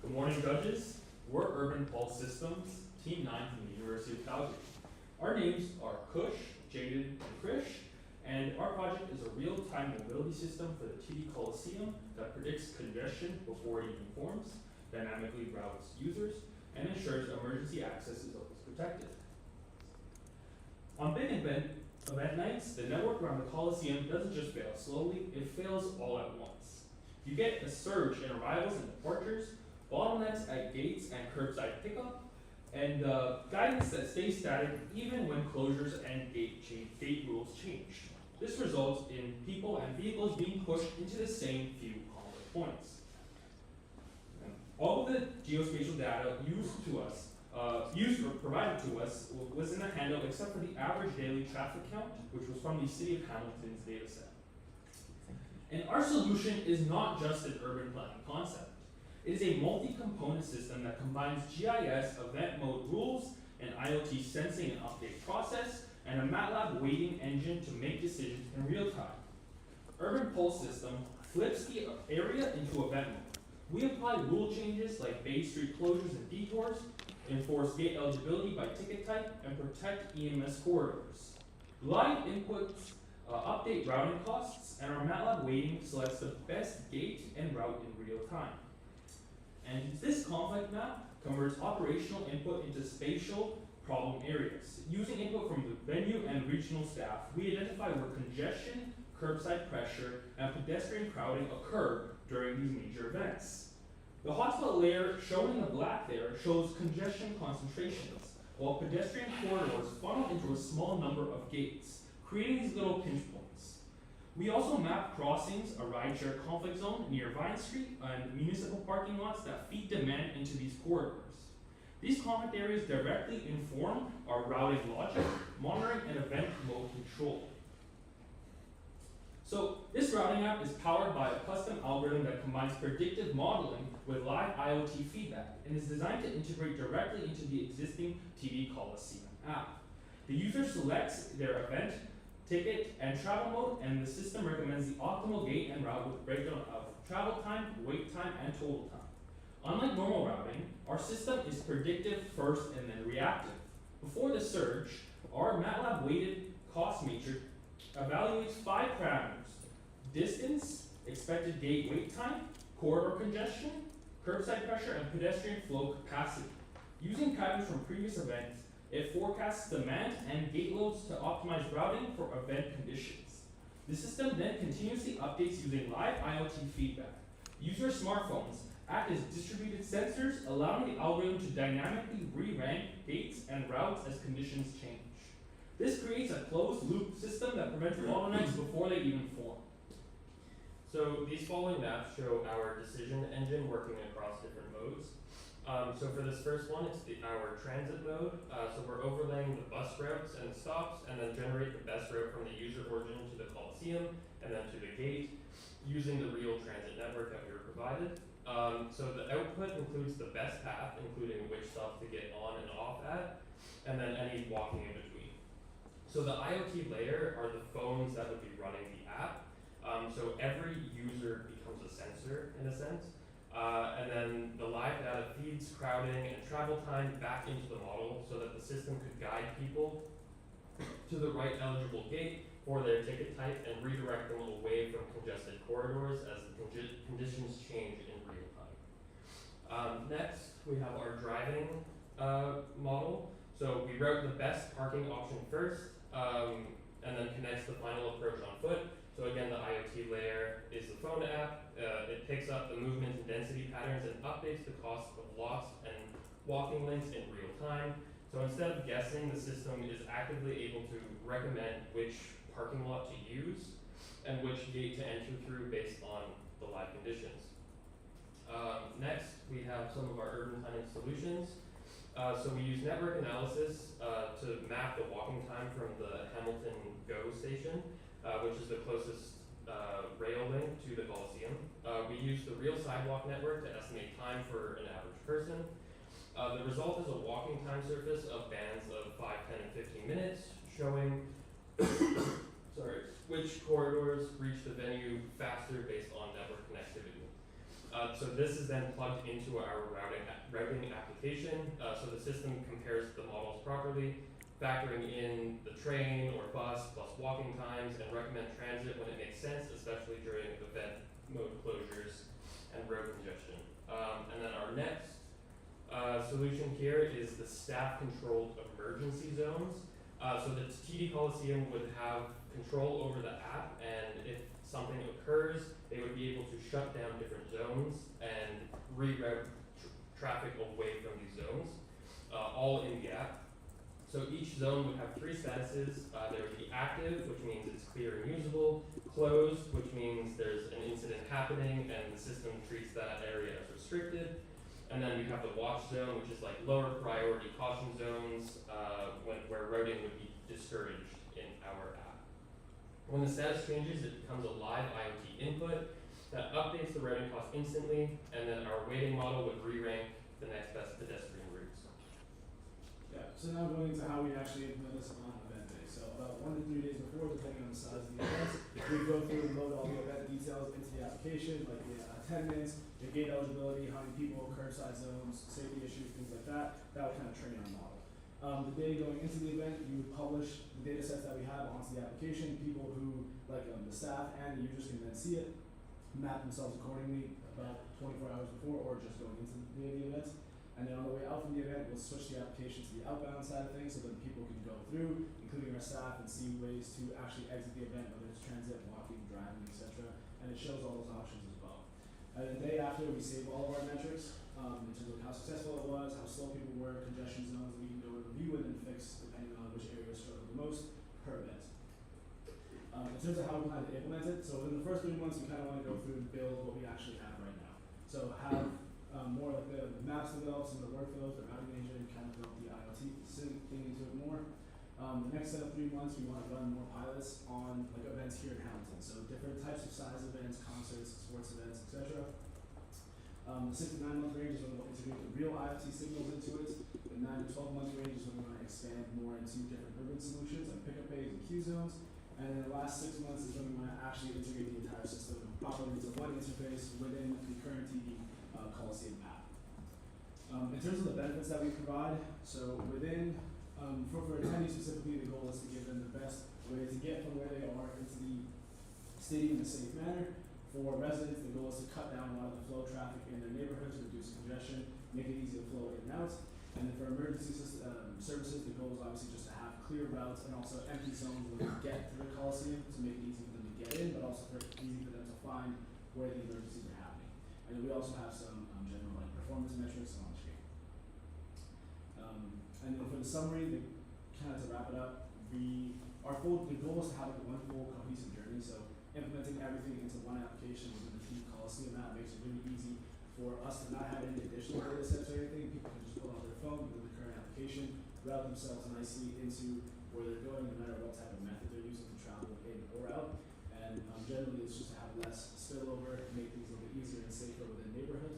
Good morning, judges. We're Urban Pulse Systems, Team 9 from the University of Calgary. Our names are Kush, Jaden, and Krish, and our project is a real-time mobility system for the TD Coliseum that predicts congestion before it even forms, dynamically routes users, and ensures emergency access is always protected. On big event nights, the network around the Coliseum doesn't just fail slowly, it fails all at once. You get a surge in arrivals and departures, bottlenecks at gates and curbside pickup, and guidance that stays static even when closures and gate rules change. This results in people and vehicles being pushed into the same few conflict points. All of the geospatial data provided to us was in the handout except for the average daily traffic count, which was from the City of Hamilton's data set. And our solution is not just an urban planning concept. It is a multi-component system that combines GIS, event mode rules, and IoT sensing and update process, and a MATLAB weighting engine to make decisions in real time. Urban Pulse System flips the area into event mode. We apply rule changes like Bay Street closures and detours, enforce gate eligibility by ticket type, and protect EMS corridors. Live inputs update routing costs, and our MATLAB weighting selects the best gate and route in real time. And this conflict map converts operational input into spatial problem areas. Using input from the venue and regional staff, we identify where congestion, curbside pressure, and pedestrian crowding occur during these major events. The hotspot layer shown in the black there shows congestion concentrations, while pedestrian corridors funnel into a small number of gates, creating these little pinch points. We also map crossings, a rideshare conflict zone near Vine Street, and municipal parking lots that feed demand into these corridors. These conflict areas directly inform our routing logic, monitoring, and event mode control. So this routing app is powered by a custom algorithm that combines predictive modeling with live IoT feedback and is designed to integrate directly into the existing TD Coliseum app. The user selects their event, ticket, and travel mode, and the system recommends the optimal gate and route with a breakdown of travel time, wait time, and total time. Unlike normal routing, our system is predictive first and then reactive. Before the surge, our MATLAB weighted cost matrix evaluates 5 parameters: distance, expected gate wait time, corridor congestion, curbside pressure, and pedestrian flow capacity. Using patterns from previous events, it forecasts demand and gate loads to optimize routing for event conditions. The system then continuously updates using live IoT feedback. User smartphones act as distributed sensors, allowing the algorithm to dynamically re-rank gates and routes as conditions change. This creates a closed-loop system that prevents bottlenecks before they even form. So these following maps show our decision engine working across different modes. So for this first one, it's our transit mode. So we're overlaying the bus routes and stops, and then generate the best route from the user origin to the Coliseum, and then to the gate, using the real transit network that we were provided. So the output includes the best path, including which stops to get on and off at, and then any walking in between. So the IoT layer are the phones that would be running the app. So every user becomes a sensor in a sense. And then the live data feeds crowding and travel time back into the model so that the system could guide people to the right eligible gate for their ticket type and redirect them away from congested corridors as the conditions change in real time. Next, we have our driving model. So we route the best parking option first, and then connects the final approach on foot. So again, the IoT layer is the phone app. It picks up the movement and density patterns and updates the cost of lots and walking links in real time. So instead of guessing, the system is actively able to recommend which parking lot to use and which gate to enter through based on the live conditions. Next, we have some of our urban planning solutions. So we use network analysis to map the walking time from the Hamilton GO station, which is the closest rail link to the Coliseum. We use the real sidewalk network to estimate time for an average person. The result is a walking time surface of bands of 5, 10, and 15 minutes, showing which corridors reach the venue faster based on network connectivity. So this is then plugged into our routing application. So the system compares the models properly, factoring in the train or bus plus walking times, and recommend transit when it makes sense, especially during event mode closures and road congestion. And then our next solution here is the staff-controlled emergency zones. So the TD Coliseum would have control over the app, and if something occurs, they would be able to shut down different zones and reroute traffic away from these zones, all in the app. So each zone would have 3 statuses. There would be active, which means it's clear and usable; closed, which means there's an incident happening and the system treats that area as restricted; and then we have the watch zone, which is like lower priority caution zones, where routing would be discouraged in our app. When the status changes, it becomes a live IoT input that updates the routing cost instantly, and then our weighting model would re-rank the next best pedestrian routes. Yeah, so now going into how we actually implement this on event day. So about 1 to 3 days before, depending on the size of the events, we go through and load all the event details into the application, like the attendance, the gate eligibility, how many people, curbside zones, safety issues, things like that. That would kind of train our model. The day going into the event, you would publish the data sets that we have onto the application. People who, like the staff and the users, can then see it, map themselves accordingly about 24 hours before or just going into the day of the event. And then on the way out from the event, we'll switch the application to the outbound side of things so that people can go through, including our staff, and see ways to actually exit the event, whether it's transit, walking, driving, etc. And it shows all those options as well. And the day after, we save all of our metrics in terms of how successful it was, how slow people were, congestion zones that we can go and review and then fix depending on which areas struggle the most per event. In terms of how we plan to implement it, so in the first 3 months, we kind of want to go through and build what we actually have right now. So have more like the maps developed, some of the workflows, the routing engine, kind of develop the IoT thing into it more. The next set of 3 months, we want to run more pilots on like events here in Hamilton. So different types of size events, concerts, sports events, etc. The 6 to 9 month range is when we'll integrate the real IoT signals into it. The 9 to 12 month range is when we want to expand more into different urban solutions like pickup bays and queue zones. And then the last 6 months is when we want to actually integrate the entire system properly into one interface within the current TD Coliseum app. In terms of the benefits that we provide, so within, for attendees specifically, the goal is to give them the best way to get from where they are into the stadium in a safe manner. For residents, the goal is to cut down a lot of the flow traffic in their neighborhoods, reduce congestion, make it easy to flow in and out. And then for emergency services, the goal is obviously just to have clear routes and also empty zones where they get to the Coliseum to make it easy for them to get in, but also easy for them to find where the emergencies are happening. And then we also have some general like performance metrics on the screen. And then for the summary, kind of to wrap it up, the goal is to have like one full cohesive journey. So implementing everything into one application within the TD Coliseum app makes it really easy for us to not have any additional data sets or anything. People can just pull out their phone within the current application, route themselves nicely into where they're going, no matter what type of method they're using to travel in or out. And generally, it's just to have less spillover, make things a little bit easier and safer within neighborhoods.